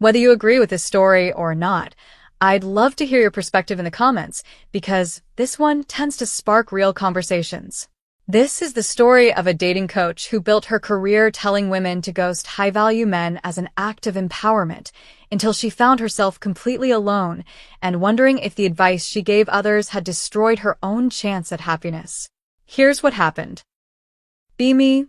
Whether you agree with this story or not, I'd love to hear your perspective in the comments, because this one tends to spark real conversations. This is the story of a dating coach who built her career telling women to ghost high-value men as an act of empowerment, until she found herself completely alone and wondering if the advice she gave others had destroyed her own chance at happiness. Here's what happened. Be me,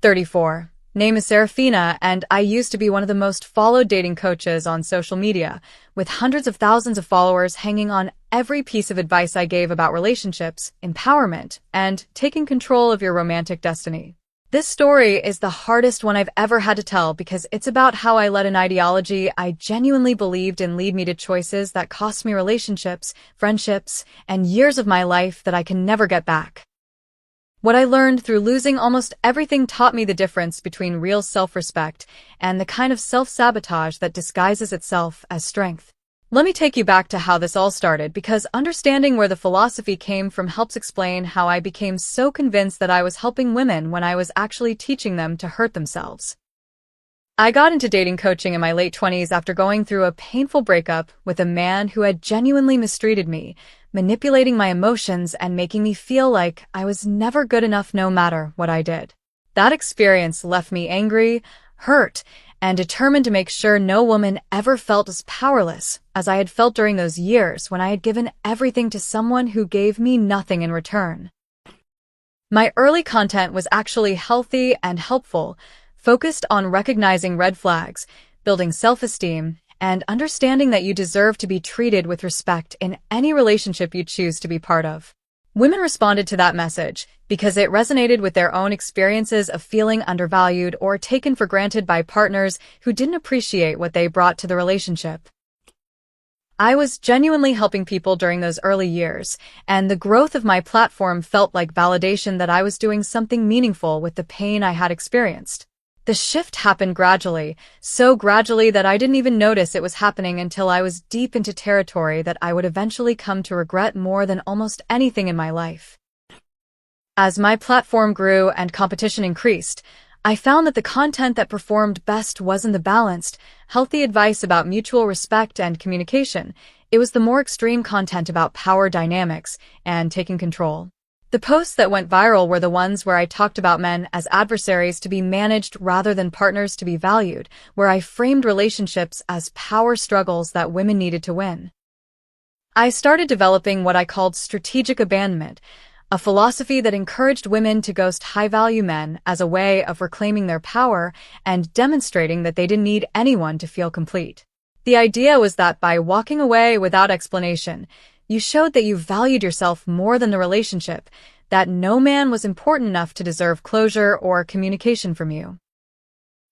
34. Name is Serafina, and I used to be one of the most followed dating coaches on social media, with hundreds of thousands of followers hanging on every piece of advice I gave about relationships, empowerment, and taking control of your romantic destiny. This story is the hardest one I've ever had to tell because it's about how I let an ideology I genuinely believed in lead me to choices that cost me relationships, friendships, and years of my life that I can never get back. What I learned through losing almost everything taught me the difference between real self-respect and the kind of self-sabotage that disguises itself as strength. Let me take you back to how this all started, because understanding where the philosophy came from helps explain how I became so convinced that I was helping women when I was actually teaching them to hurt themselves. I got into dating coaching in my late 20s after going through a painful breakup with a man who had genuinely mistreated me, manipulating my emotions and making me feel like I was never good enough no matter what I did. That experience left me angry, hurt, and determined to make sure no woman ever felt as powerless as I had felt during those years when I had given everything to someone who gave me nothing in return. My early content was actually healthy and helpful, focused on recognizing red flags, building self-esteem, and understanding that you deserve to be treated with respect in any relationship you choose to be part of. Women responded to that message because it resonated with their own experiences of feeling undervalued or taken for granted by partners who didn't appreciate what they brought to the relationship. I was genuinely helping people during those early years, and the growth of my platform felt like validation that I was doing something meaningful with the pain I had experienced. The shift happened gradually, so gradually that I didn't even notice it was happening until I was deep into territory that I would eventually come to regret more than almost anything in my life. As my platform grew and competition increased, I found that the content that performed best wasn't the balanced, healthy advice about mutual respect and communication. It was the more extreme content about power dynamics and taking control. The posts that went viral were the ones where I talked about men as adversaries to be managed rather than partners to be valued, where I framed relationships as power struggles that women needed to win. I started developing what I called strategic abandonment, a philosophy that encouraged women to ghost high-value men as a way of reclaiming their power and demonstrating that they didn't need anyone to feel complete. The idea was that by walking away without explanation, you showed that you valued yourself more than the relationship, that no man was important enough to deserve closure or communication from you.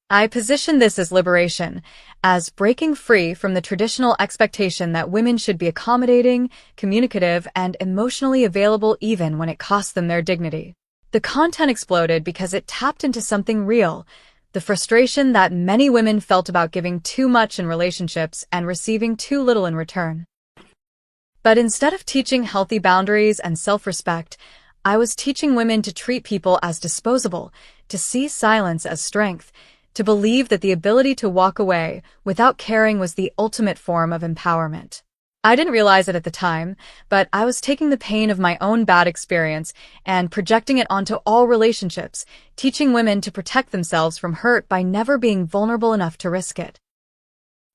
I positioned this as liberation, as breaking free from the traditional expectation that women should be accommodating, communicative, and emotionally available even when it cost them their dignity. The content exploded because it tapped into something real, the frustration that many women felt about giving too much in relationships and receiving too little in return. But instead of teaching healthy boundaries and self-respect, I was teaching women to treat people as disposable, to see silence as strength, to believe that the ability to walk away without caring was the ultimate form of empowerment. I didn't realize it at the time, but I was taking the pain of my own bad experience and projecting it onto all relationships, teaching women to protect themselves from hurt by never being vulnerable enough to risk it.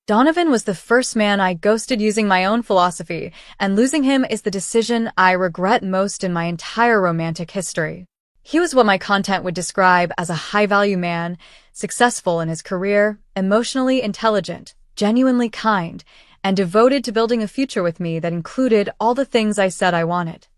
Donovan was the first man I ghosted using my own philosophy, and losing him is the decision I regret most in my entire romantic history. He was what my content would describe as a high-value man, successful in his career, emotionally intelligent, genuinely kind, and devoted to building a future with me that included all the things I said I wanted.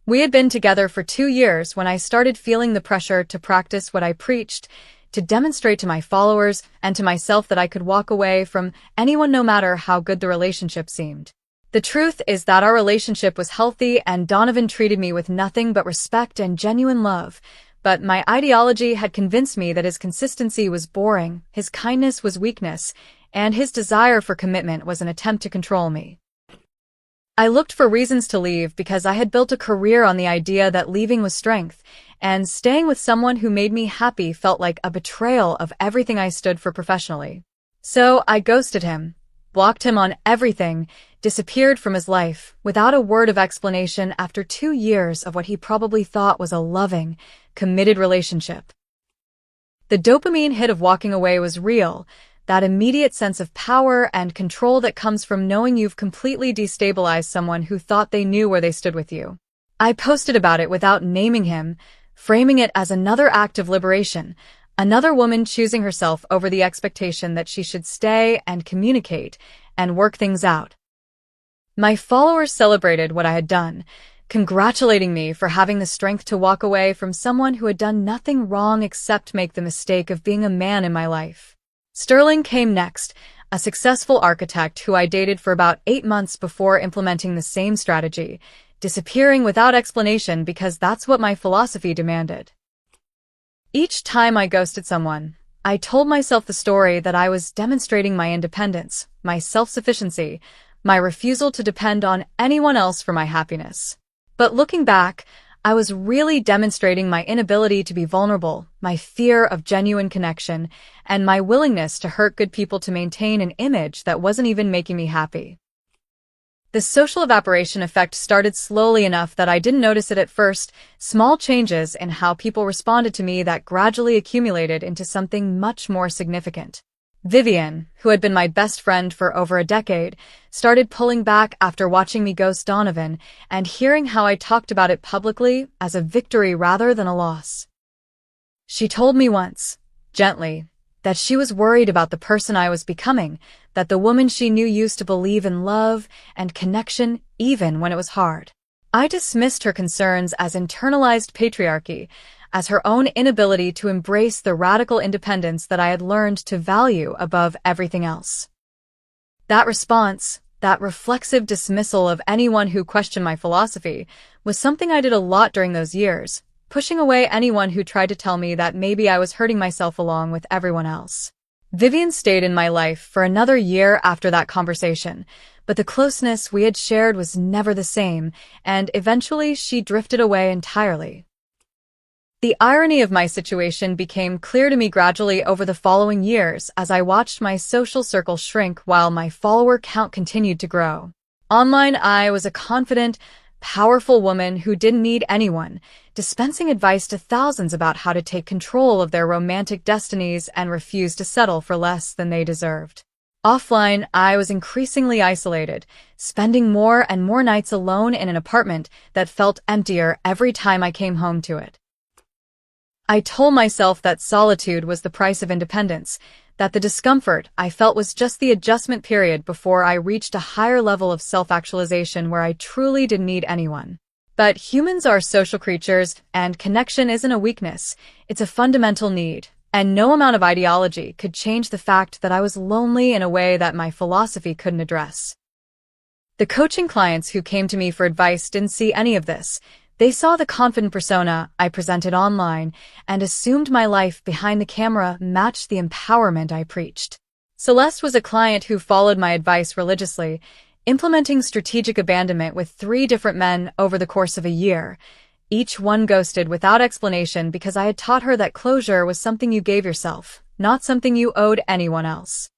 We had been together for 2 years when I started feeling the pressure to practice what I preached, to demonstrate to my followers and to myself that I could walk away from anyone no matter how good the relationship seemed. The truth is that our relationship was healthy and Donovan treated me with nothing but respect and genuine love, but my ideology had convinced me that his consistency was boring, his kindness was weakness, and his desire for commitment was an attempt to control me. I looked for reasons to leave because I had built a career on the idea that leaving was strength, and staying with someone who made me happy felt like a betrayal of everything I stood for professionally. So I ghosted him, blocked him on everything, disappeared from his life without a word of explanation after 2 years of what he probably thought was a loving, committed relationship. The dopamine hit of walking away was real, that immediate sense of power and control that comes from knowing you've completely destabilized someone who thought they knew where they stood with you. I posted about it without naming him, framing it as another act of liberation, another woman choosing herself over the expectation that she should stay and communicate and work things out. My followers celebrated what I had done, congratulating me for having the strength to walk away from someone who had done nothing wrong except make the mistake of being a man in my life. Sterling came next, a successful architect who I dated for about 8 months before implementing the same strategy, disappearing without explanation because that's what my philosophy demanded. Each time I ghosted someone, I told myself the story that I was demonstrating my independence, my self-sufficiency, my refusal to depend on anyone else for my happiness. But looking back, I was really demonstrating my inability to be vulnerable, my fear of genuine connection, and my willingness to hurt good people to maintain an image that wasn't even making me happy. The social evaporation effect started slowly enough that I didn't notice it at first, small changes in how people responded to me that gradually accumulated into something much more significant. Vivian, who had been my best friend for over a decade, started pulling back after watching me ghost Donovan and hearing how I talked about it publicly as a victory rather than a loss. She told me once, gently, that she was worried about the person I was becoming, that the woman she knew used to believe in love and connection even when it was hard. I dismissed her concerns as internalized patriarchy, as her own inability to embrace the radical independence that I had learned to value above everything else. That response, that reflexive dismissal of anyone who questioned my philosophy, was something I did a lot during those years, pushing away anyone who tried to tell me that maybe I was hurting myself along with everyone else. Vivian stayed in my life for another year after that conversation, but the closeness we had shared was never the same, and eventually she drifted away entirely. The irony of my situation became clear to me gradually over the following years as I watched my social circle shrink while my follower count continued to grow. Online, I was a confident, powerful woman who didn't need anyone, dispensing advice to thousands about how to take control of their romantic destinies and refuse to settle for less than they deserved. Offline, I was increasingly isolated, spending more and more nights alone in an apartment that felt emptier every time I came home to it. I told myself that solitude was the price of independence, that the discomfort I felt was just the adjustment period before I reached a higher level of self-actualization where I truly didn't need anyone. But humans are social creatures, and connection isn't a weakness, it's a fundamental need, and no amount of ideology could change the fact that I was lonely in a way that my philosophy couldn't address. The coaching clients who came to me for advice didn't see any of this. They saw the confident persona I presented online and assumed my life behind the camera matched the empowerment I preached. Celeste was a client who followed my advice religiously, implementing strategic abandonment with 3 different men over the course of a year. Each one ghosted without explanation because I had taught her that closure was something you gave yourself, not something you owed anyone else.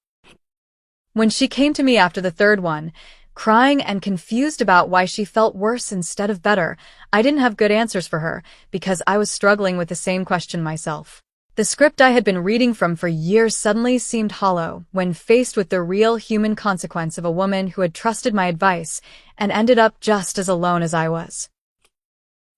When she came to me after the 3rd one, crying and confused about why she felt worse instead of better, I didn't have good answers for her because I was struggling with the same question myself. The script I had been reading from for years suddenly seemed hollow when faced with the real human consequence of a woman who had trusted my advice and ended up just as alone as I was.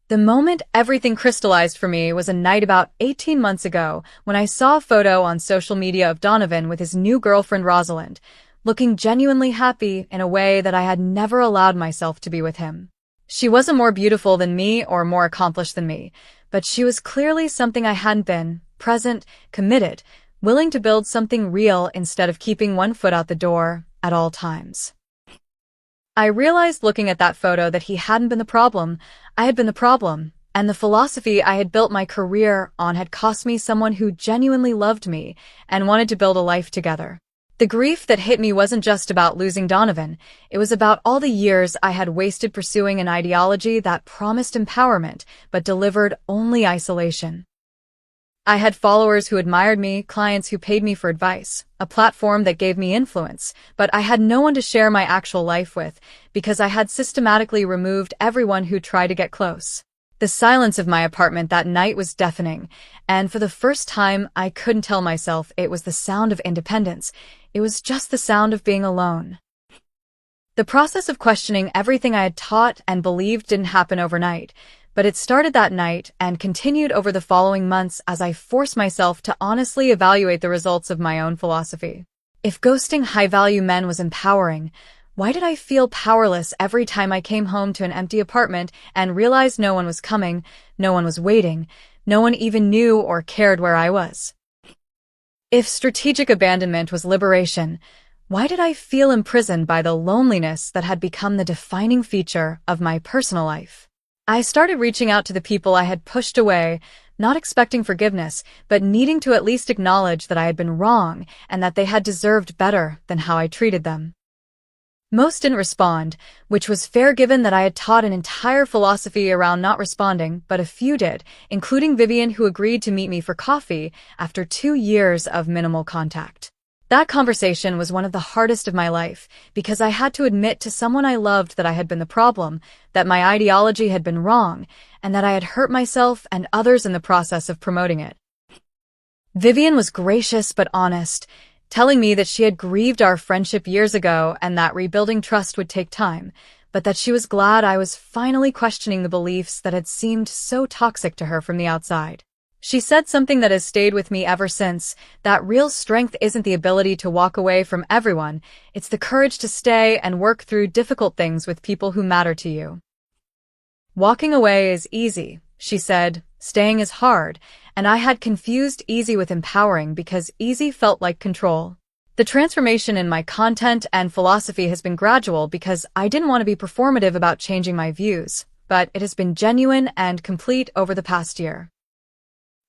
The moment everything crystallized for me was a night about 18 months ago when I saw a photo on social media of Donovan with his new girlfriend Rosalind, looking genuinely happy in a way that I had never allowed myself to be with him. She wasn't more beautiful than me or more accomplished than me, but she was clearly something I hadn't been, present, committed, willing to build something real instead of keeping one foot out the door at all times. I realized looking at that photo that he hadn't been the problem, I had been the problem, and the philosophy I had built my career on had cost me someone who genuinely loved me and wanted to build a life together. The grief that hit me wasn't just about losing Donovan, it was about all the years I had wasted pursuing an ideology that promised empowerment but delivered only isolation. I had followers who admired me, clients who paid me for advice, a platform that gave me influence, but I had no one to share my actual life with because I had systematically removed everyone who tried to get close. The silence of my apartment that night was deafening, and for the first time, I couldn't tell myself it was the sound of independence. It was just the sound of being alone. The process of questioning everything I had taught and believed didn't happen overnight, but it started that night and continued over the following months as I forced myself to honestly evaluate the results of my own philosophy. If ghosting high-value men was empowering, why did I feel powerless every time I came home to an empty apartment and realized no one was coming, no one was waiting, no one even knew or cared where I was? If strategic abandonment was liberation, why did I feel imprisoned by the loneliness that had become the defining feature of my personal life? I started reaching out to the people I had pushed away, not expecting forgiveness, but needing to at least acknowledge that I had been wrong and that they had deserved better than how I treated them. Most didn't respond, which was fair given that I had taught an entire philosophy around not responding, but a few did, including Vivian, who agreed to meet me for coffee after 2 years of minimal contact. That conversation was one of the hardest of my life because I had to admit to someone I loved that I had been the problem, that my ideology had been wrong, and that I had hurt myself and others in the process of promoting it. Vivian was gracious but honest, telling me that she had grieved our friendship years ago and that rebuilding trust would take time, but that she was glad I was finally questioning the beliefs that had seemed so toxic to her from the outside. She said something that has stayed with me ever since, that real strength isn't the ability to walk away from everyone, it's the courage to stay and work through difficult things with people who matter to you. Walking away is easy, she said, staying is hard, and I had confused easy with empowering because easy felt like control. The transformation in my content and philosophy has been gradual because I didn't want to be performative about changing my views, but it has been genuine and complete over the past year.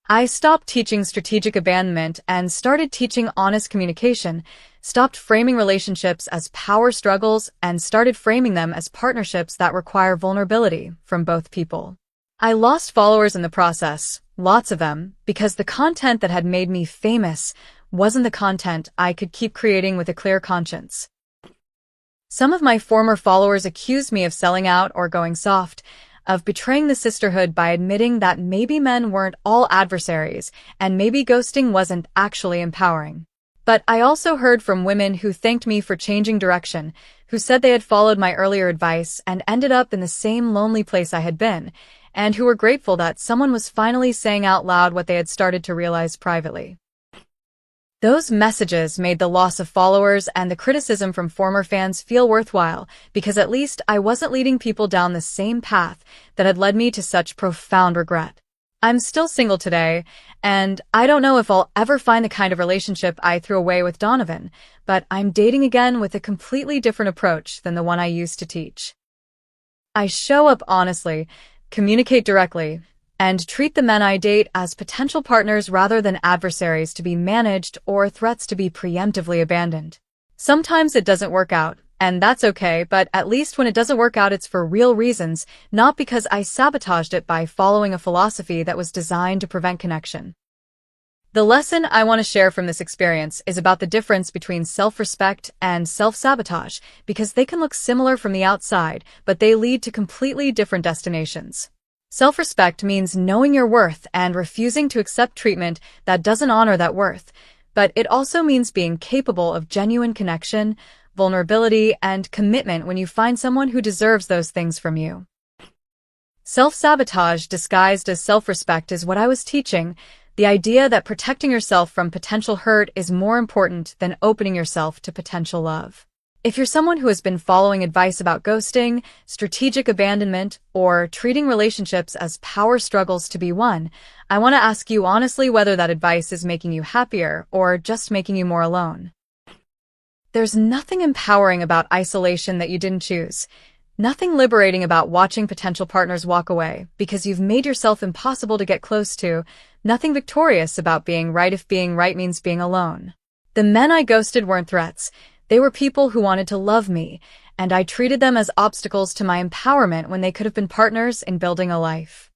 I stopped teaching strategic abandonment and started teaching honest communication, stopped framing relationships as power struggles, and started framing them as partnerships that require vulnerability from both people. I lost followers in the process, lots of them, because the content that had made me famous wasn't the content I could keep creating with a clear conscience. Some of my former followers accused me of selling out or going soft, of betraying the sisterhood by admitting that maybe men weren't all adversaries and maybe ghosting wasn't actually empowering. But I also heard from women who thanked me for changing direction, who said they had followed my earlier advice and ended up in the same lonely place I had been, and who were grateful that someone was finally saying out loud what they had started to realize privately. Those messages made the loss of followers and the criticism from former fans feel worthwhile because at least I wasn't leading people down the same path that had led me to such profound regret. I'm still single today, and I don't know if I'll ever find the kind of relationship I threw away with Donovan, but I'm dating again with a completely different approach than the one I used to teach. I show up honestly, communicate directly, and treat the men I date as potential partners rather than adversaries to be managed or threats to be preemptively abandoned. Sometimes it doesn't work out, and that's okay, but at least when it doesn't work out it's for real reasons, not because I sabotaged it by following a philosophy that was designed to prevent connection. The lesson I want to share from this experience is about the difference between self-respect and self-sabotage, because they can look similar from the outside, but they lead to completely different destinations. Self-respect means knowing your worth and refusing to accept treatment that doesn't honor that worth, but it also means being capable of genuine connection, vulnerability, and commitment when you find someone who deserves those things from you. Self-sabotage disguised as self-respect is what I was teaching, the idea that protecting yourself from potential hurt is more important than opening yourself to potential love. If you're someone who has been following advice about ghosting, strategic abandonment, or treating relationships as power struggles to be won, I want to ask you honestly whether that advice is making you happier or just making you more alone. There's nothing empowering about isolation that you didn't choose. Nothing liberating about watching potential partners walk away because you've made yourself impossible to get close to. Nothing victorious about being right if being right means being alone. The men I ghosted weren't threats. They were people who wanted to love me, and I treated them as obstacles to my empowerment when they could have been partners in building a life.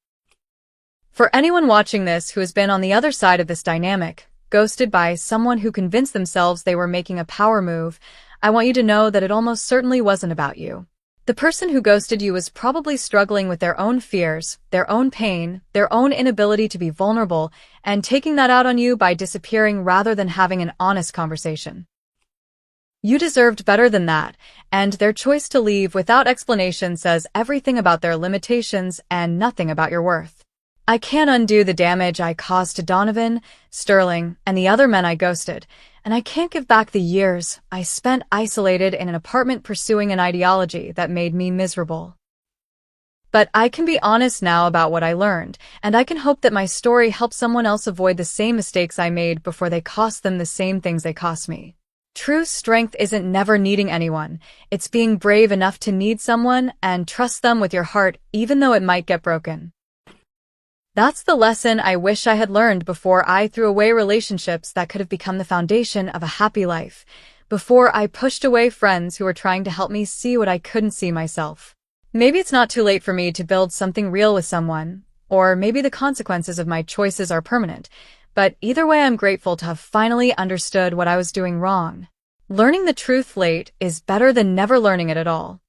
For anyone watching this who has been on the other side of this dynamic, ghosted by someone who convinced themselves they were making a power move, I want you to know that it almost certainly wasn't about you. The person who ghosted you was probably struggling with their own fears, their own pain, their own inability to be vulnerable, and taking that out on you by disappearing rather than having an honest conversation. You deserved better than that, and their choice to leave without explanation says everything about their limitations and nothing about your worth. I can't undo the damage I caused to Donovan, Sterling, and the other men I ghosted, and I can't give back the years I spent isolated in an apartment pursuing an ideology that made me miserable. But I can be honest now about what I learned, and I can hope that my story helps someone else avoid the same mistakes I made before they cost them the same things they cost me. True strength isn't never needing anyone. It's being brave enough to need someone and trust them with your heart even though it might get broken. That's the lesson I wish I had learned before I threw away relationships that could have become the foundation of a happy life, before I pushed away friends who were trying to help me see what I couldn't see myself. Maybe it's not too late for me to build something real with someone, or maybe the consequences of my choices are permanent, but either way I'm grateful to have finally understood what I was doing wrong. Learning the truth late is better than never learning it at all.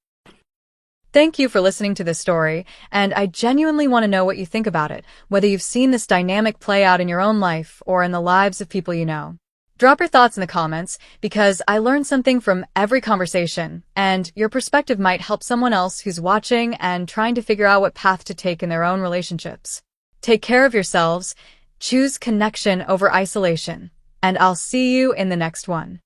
Thank you for listening to this story, and I genuinely want to know what you think about it, whether you've seen this dynamic play out in your own life or in the lives of people you know. Drop your thoughts in the comments, because I learned something from every conversation, and your perspective might help someone else who's watching and trying to figure out what path to take in their own relationships. Take care of yourselves, choose connection over isolation, and I'll see you in the next one.